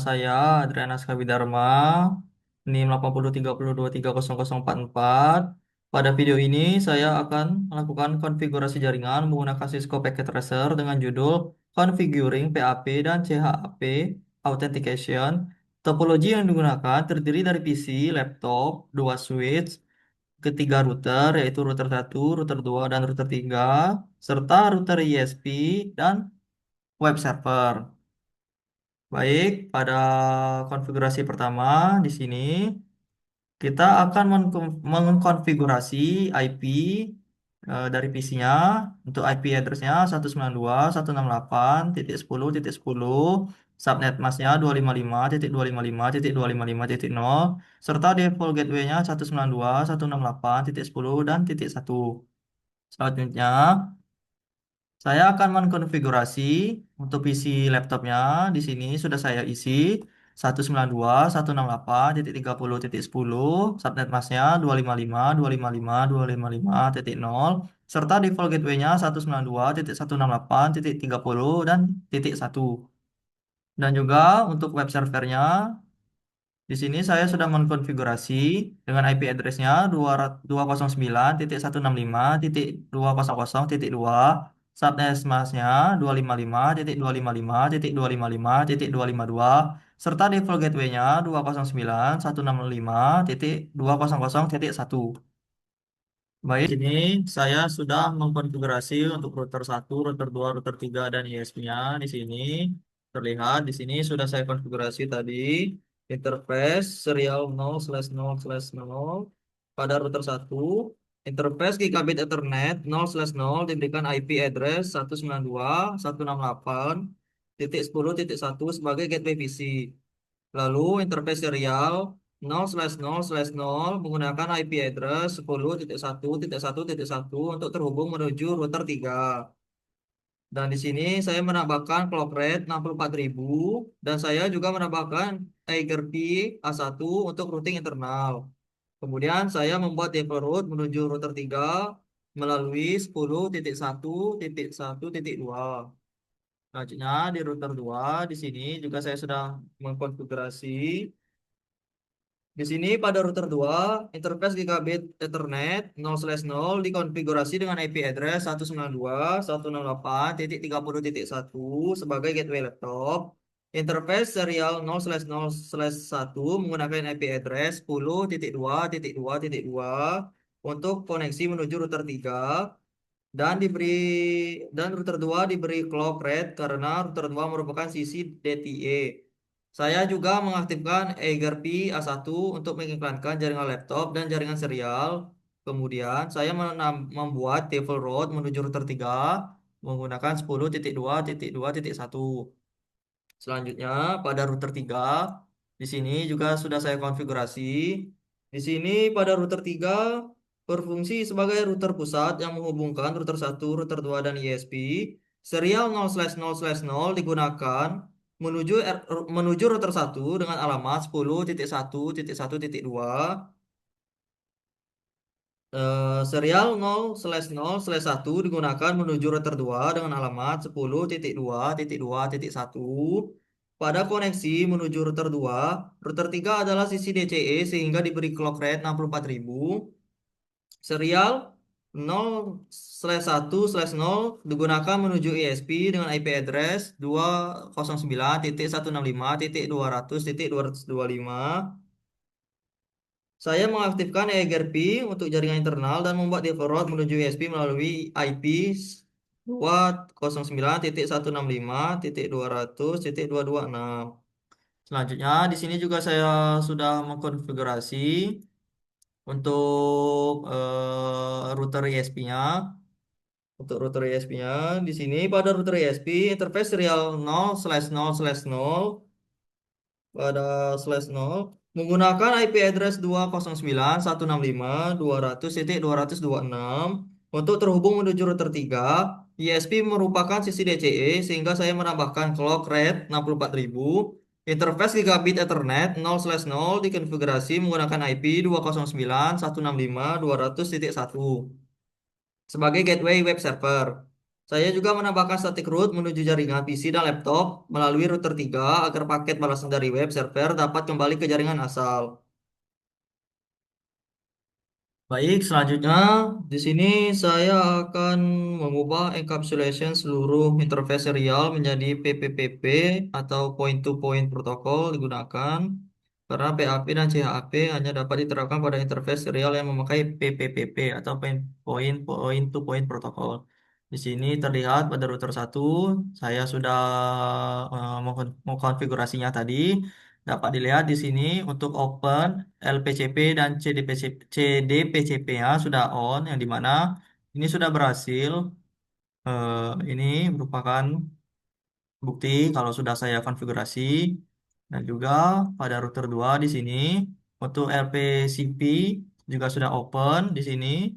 saya Adriana Skabidharma, NIM 8030230044. Pada video ini saya akan melakukan konfigurasi jaringan menggunakan Cisco Packet Tracer dengan judul Configuring PAP dan CHAP Authentication. Topologi yang digunakan terdiri dari PC, laptop, dua switch, ketiga router yaitu router 1, router 2, dan router 3, serta router ISP dan web server. Baik, pada konfigurasi pertama di sini kita akan mengkonfigurasi IP dari PC-nya. Untuk IP address-nya 192.168.10.10, subnet mask-nya 255.255.255.0, serta default gateway-nya 192.168.10 dan titik 1. Selanjutnya, saya akan mengkonfigurasi untuk PC laptopnya. Di sini sudah saya isi 192.168.30.10, subnet masknya 255.255.255.0, serta default gateway-nya 192.168.30 dan titik 1. Dan juga untuk web servernya, di sini saya sudah mengkonfigurasi dengan IP address-nya 209.165.200.2, subnet mask-nya 255.255.255.252, serta default gateway-nya 209.165.200.1. Baik, ini saya sudah mengkonfigurasi untuk router 1, router 2, router 3, dan ISP-nya. Di sini terlihat, di sini sudah saya konfigurasi tadi interface serial 0/0/0 pada router 1, interface gigabit Ethernet 0/0 diberikan IP address 192.168.10.1 sebagai gateway PC. Lalu interface serial 0/0/0 menggunakan IP address 10.1.1.1 untuk terhubung menuju router 3. Dan di sini saya menambahkan clock rate 64.000 dan saya juga menambahkan Tiger-P A1 untuk routing internal. Kemudian saya membuat default route menuju router 3 melalui 10.1.1.2. Selanjutnya di router 2 di sini juga saya sudah mengkonfigurasi. Di sini pada router 2, interface gigabit Ethernet 0/0 dikonfigurasi dengan IP address 192.168.30.1 sebagai gateway laptop. Interface serial 0/0/1 menggunakan IP address 10.2.2.2 untuk koneksi menuju router 3 dan router 2 diberi clock rate karena router 2 merupakan sisi DTE. Saya juga mengaktifkan Eiger-P A1 untuk mengiklankan jaringan laptop dan jaringan serial. Kemudian saya membuat default route menuju router 3 menggunakan 10.2.2.1. Selanjutnya pada router 3 di sini juga sudah saya konfigurasi. Di sini pada router 3 berfungsi sebagai router pusat yang menghubungkan router 1, router 2, dan ISP. Serial 0/0/0 digunakan menuju router 1 dengan alamat 10.1.1.2. Serial 0/0/1 digunakan menuju router 2 dengan alamat 10.2.2.1. Pada koneksi menuju router 2, router 3 adalah sisi DCE sehingga diberi clock rate 64.000. Serial 0/1/0 digunakan menuju ISP dengan IP address 209.165.200.225. Saya mengaktifkan Eiger-P untuk jaringan internal dan membuat default route menuju ISP melalui IP 209.165.200.226. Selanjutnya di sini juga saya sudah mengkonfigurasi untuk router ISP-nya. Untuk router ISP-nya di sini pada router ISP interface serial 0/0/0 pada /0 menggunakan IP address 209.165.200.226 untuk terhubung menuju router 3. ISP merupakan sisi DCE sehingga saya menambahkan clock rate 64.000. Interface gigabit Ethernet 0/0 dikonfigurasi menggunakan IP 209.165.200.1 sebagai gateway web server. Saya juga menambahkan static root menuju jaringan PC dan laptop melalui router 3 agar paket balasan dari web server dapat kembali ke jaringan asal. Baik, selanjutnya di sini saya akan mengubah encapsulation seluruh interface serial menjadi PPPP atau point-to-point protokol digunakan karena PAP dan CHAP hanya dapat diterapkan pada interface serial yang memakai PPPP atau point-to-point protokol. Di sini terlihat pada router satu saya sudah mengkonfigurasinya tadi. Dapat dilihat di sini untuk open LPCP dan CDPCP-nya sudah on, yang dimana ini sudah berhasil. Ini merupakan bukti kalau sudah saya konfigurasi. Dan juga pada router 2 di sini untuk LPCP juga sudah open di sini.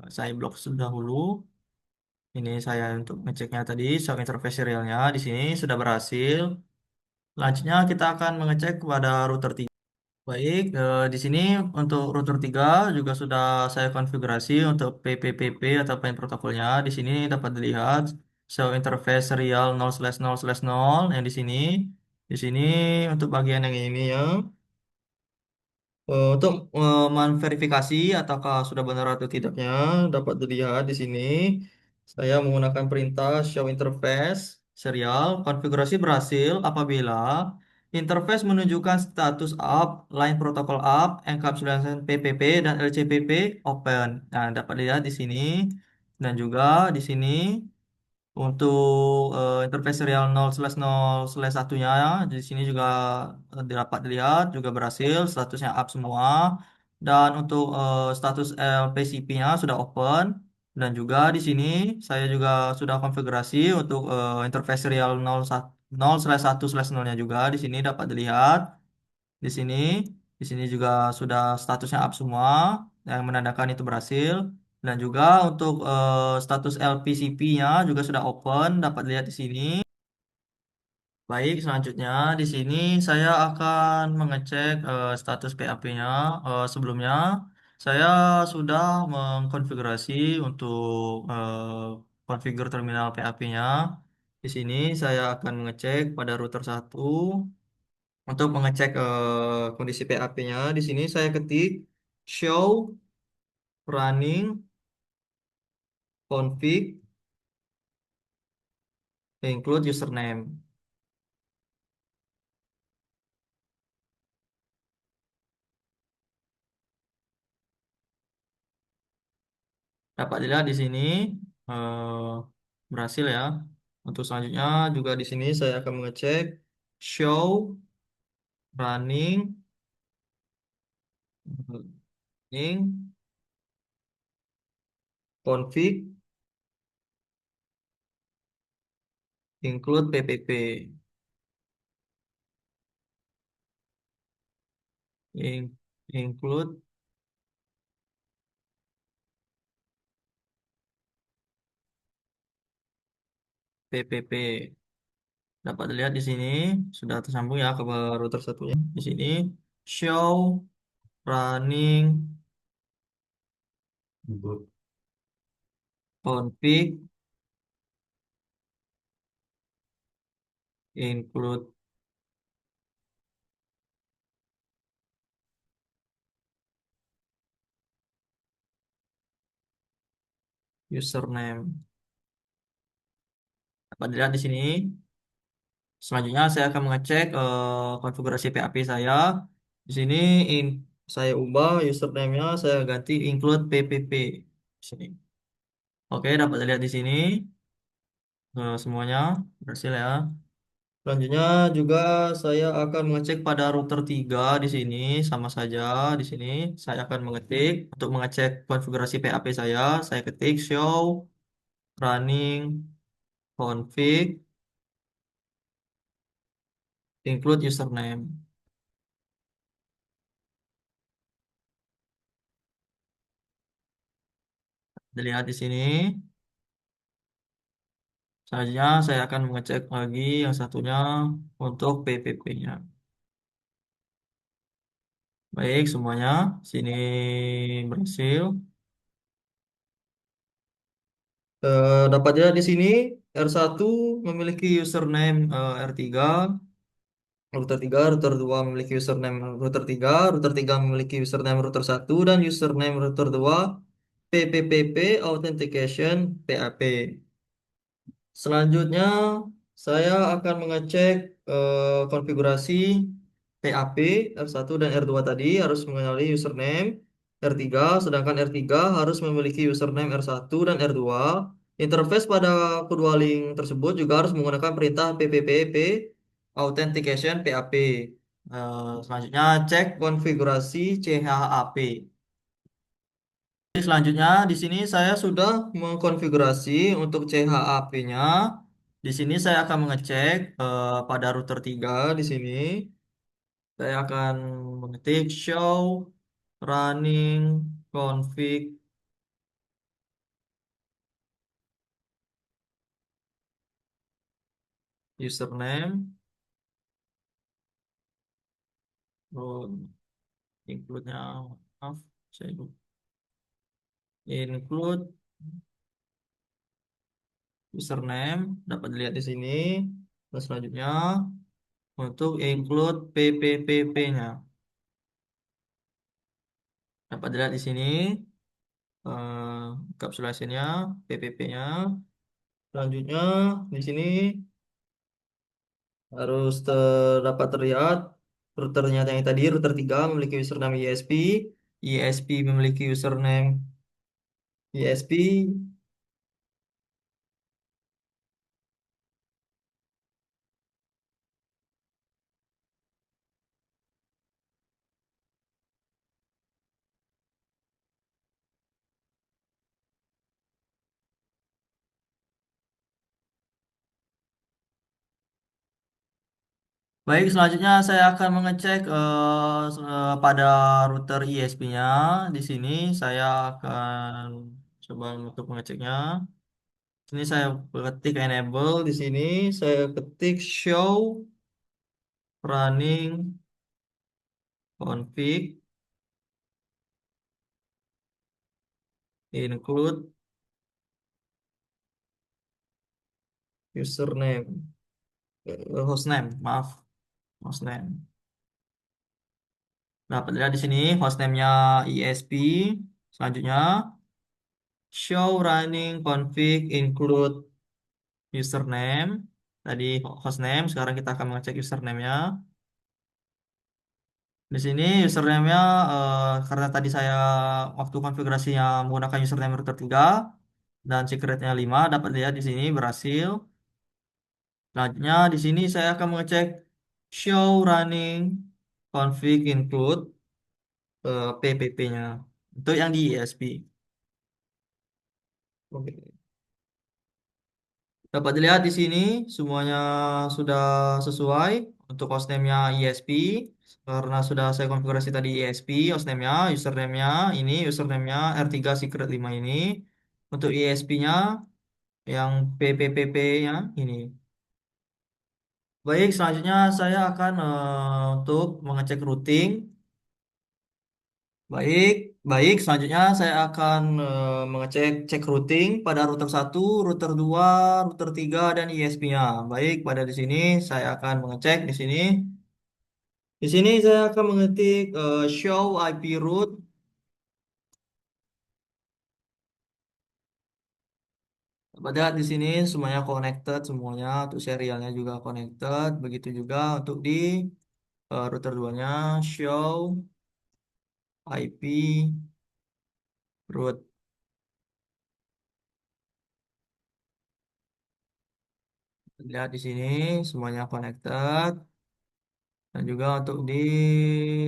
Saya blok dahulu. Ini saya untuk ngeceknya tadi, show interface serialnya di sini sudah berhasil. Selanjutnya kita akan mengecek pada router 3. Baik, di sini untuk router 3 juga sudah saya konfigurasi untuk PPPP atau PIN protokolnya. Di sini dapat dilihat show interface serial 0/0/0 yang di sini. Di sini untuk bagian yang ini ya. Untuk memverifikasi apakah sudah benar atau tidaknya dapat dilihat di sini. Saya menggunakan perintah show interface serial. Konfigurasi berhasil apabila interface menunjukkan status up, line protocol up, encapsulation PPP dan LCPP open. Nah, dapat dilihat di sini dan juga di sini. Untuk interface serial 0/0/1-nya di sini juga dapat dilihat juga berhasil statusnya up semua, dan untuk status LPCP-nya sudah open, dan juga di sini saya juga sudah konfigurasi untuk interface serial 0/1/0-nya juga di sini dapat dilihat di sini. Di sini juga sudah statusnya up semua, yang menandakan itu berhasil. Dan juga untuk status LPCP-nya juga sudah open, dapat lihat di sini. Baik, selanjutnya di sini saya akan mengecek status PAP-nya. Sebelumnya saya sudah mengkonfigurasi untuk konfigur terminal PAP-nya. Di sini saya akan mengecek pada router satu. Untuk mengecek kondisi PHP-nya, di sini saya ketik show running config include username. Dapat dilihat di sini eh, berhasil ya. Untuk selanjutnya juga di sini saya akan mengecek show running running config include PPP. Include PPP. Dapat dilihat di sini sudah tersambung ya ke router satunya. Di sini show running config include username. Dapat dilihat di sini. Selanjutnya saya akan mengecek konfigurasi PHP saya. Di sini in, saya ubah username-nya, saya ganti include PPP. Di sini. Oke, dapat dilihat di sini semuanya berhasil ya. Selanjutnya juga saya akan mengecek pada router 3 di sini, sama saja di sini saya akan mengetik untuk mengecek konfigurasi PHP saya ketik show running config include username. Dilihat di sini. Selanjutnya saya akan mengecek lagi yang satunya untuk PPP-nya. Baik, semuanya sini berhasil. Dapat dilihat di sini R1 memiliki username R3, router 2 memiliki username router 3 memiliki username router 1 dan username router 2 PPPP Authentication PAP. Selanjutnya, saya akan mengecek konfigurasi PAP R1 dan R2 tadi harus mengenali username R3, sedangkan R3 harus memiliki username R1 dan R2. Interface pada kedua link tersebut juga harus menggunakan perintah PPPP Authentication PAP. Selanjutnya, cek konfigurasi CHAP. Selanjutnya, di sini saya sudah mengkonfigurasi untuk CHAP-nya. Di sini saya akan mengecek pada router 3 di sini. Saya akan mengetik show running config username. Oh, include-nya maaf, saya lupa. Include username dapat dilihat di sini. Dan selanjutnya untuk include PPPP-nya dapat dilihat di sini. Encapsulation-nya, PPP-nya. Selanjutnya di sini harus dapat terlihat routernya yang tadi router 3 memiliki username ISP, ISP memiliki username ISP. Baik, selanjutnya saya akan mengecek pada router ISP-nya. Di sini saya akan coba untuk mengeceknya. Sini saya ketik enable, di sini saya ketik show running config include username, hostname, maaf, hostname. Dapat lihat di sini hostname-nya ISP. Selanjutnya, show running config include username. Tadi hostname, sekarang kita akan mengecek username-nya. Di sini username-nya, karena tadi saya waktu konfigurasinya menggunakan username router 3 dan secretnya 5, dapat lihat di sini berhasil. Selanjutnya di sini saya akan mengecek show running config include PPP-nya untuk yang di ISP. Oke. Dapat dilihat di sini semuanya sudah sesuai untuk hostname-nya ISP karena sudah saya konfigurasi tadi ISP hostname-nya, username-nya ini, username-nya R3 secret 5 ini. Untuk ISP-nya yang PPPP-nya ini. Baik, selanjutnya saya akan untuk mengecek routing. Baik, baik. Selanjutnya saya akan mengecek cek routing pada router 1, router 2, router 3 dan ISP-nya. Baik, pada di sini saya akan mengecek di sini. Di sini saya akan mengetik show IP route. Pada di sini semuanya connected semuanya, untuk serialnya juga connected. Begitu juga untuk di router 2-nya show IP route. Lihat di sini semuanya connected. Dan juga untuk di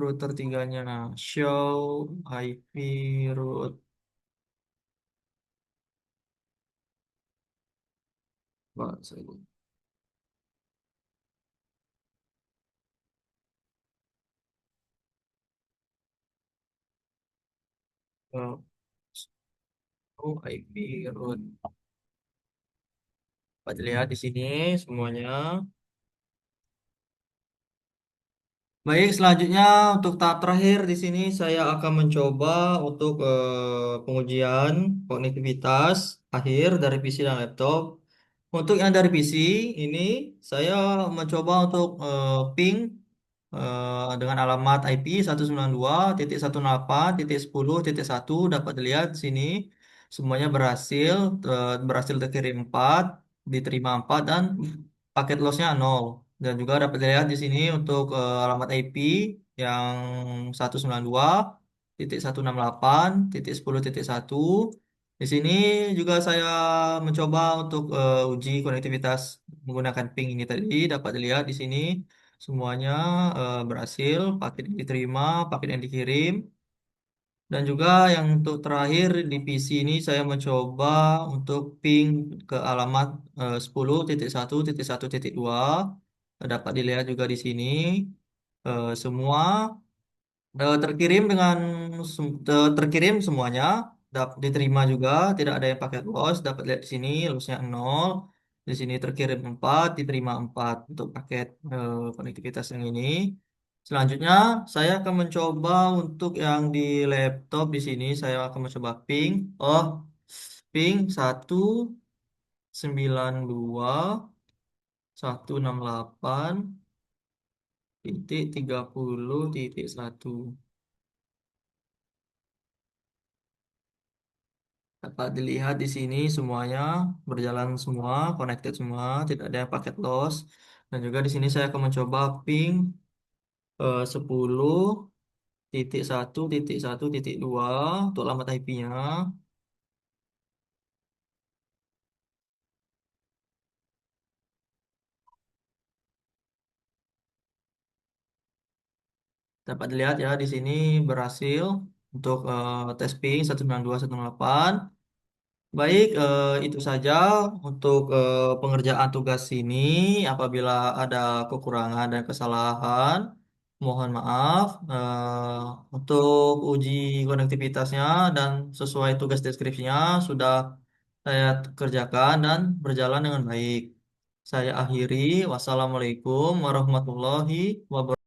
router 3-nya show IP route. Wah, saya lupa. Oh, show IP route. Dapat dilihat di sini semuanya. Baik, selanjutnya untuk tahap terakhir di sini saya akan mencoba untuk pengujian konektivitas akhir dari PC dan laptop. Untuk yang dari PC ini saya mencoba untuk ping dengan alamat IP 192.168.10.1 dapat dilihat di sini semuanya berhasil berhasil terkirim 4, diterima 4 dan paket lossnya 0. Dan juga dapat dilihat di sini untuk alamat IP yang 192.168.10.1. Di sini juga saya mencoba untuk uji konektivitas menggunakan ping ini tadi. Dapat dilihat di sini semuanya berhasil, paket yang diterima, paket yang dikirim. Dan juga yang untuk terakhir di PC ini saya mencoba untuk ping ke alamat 10.1.1.2. Dapat dilihat juga di sini semua terkirim dengan terkirim semuanya, diterima juga, tidak ada yang pakai loss. Dapat lihat di sini lossnya 0. Di sini terkirim 4, diterima 4 untuk paket konektivitas yang ini. Selanjutnya saya akan mencoba untuk yang di laptop di sini saya akan mencoba ping 192.168.30.1. Dapat dilihat di sini semuanya berjalan semua, connected semua, tidak ada yang paket loss. Dan juga di sini saya akan mencoba ping 10.1.1.2 untuk alamat IP-nya. Dapat dilihat ya di sini berhasil untuk tes ping 192.168. Baik, itu saja untuk pengerjaan tugas ini. Apabila ada kekurangan dan kesalahan, mohon maaf. Untuk uji konektivitasnya dan sesuai tugas deskripsinya sudah saya kerjakan dan berjalan dengan baik. Saya akhiri. Wassalamualaikum warahmatullahi wabarakatuh.